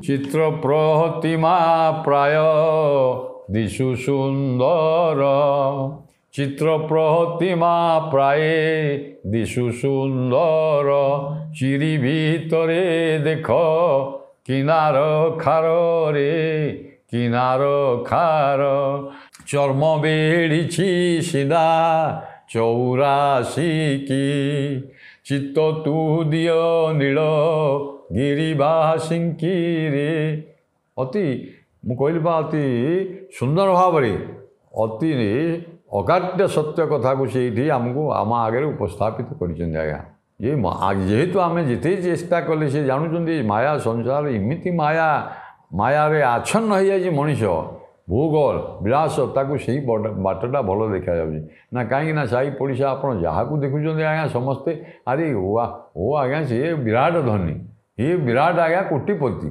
चित्र प्रतिमा प्राय दिशु सुंदर चित्र प्रतिमा प्राय दिशु सुंदर चिरी भीतरे देख किनार खार रे किनार खार चर्म बेड़ी सीधा 84 की चित्त तू दियो नील गिरिबासिंकी रे अति मुझे अति सुंदर भाव अति अकाट्य सत्य कथा को से आमको आम आगे उपस्थापित कर जेहेतु आम जिते चेष्टा कले से जानुं माया संसार इमिति माया माया रे आच्छन्न हो जाए मनीष भूगोल विलास ताकू से बाटटा भल देखा ना कहीं साई पड़िशा आप जहाँ देखुं आज्ञा समस्ते अरे ओ आज्ञा सी विराट धनी ये विराट आज्ञा कोटिपति।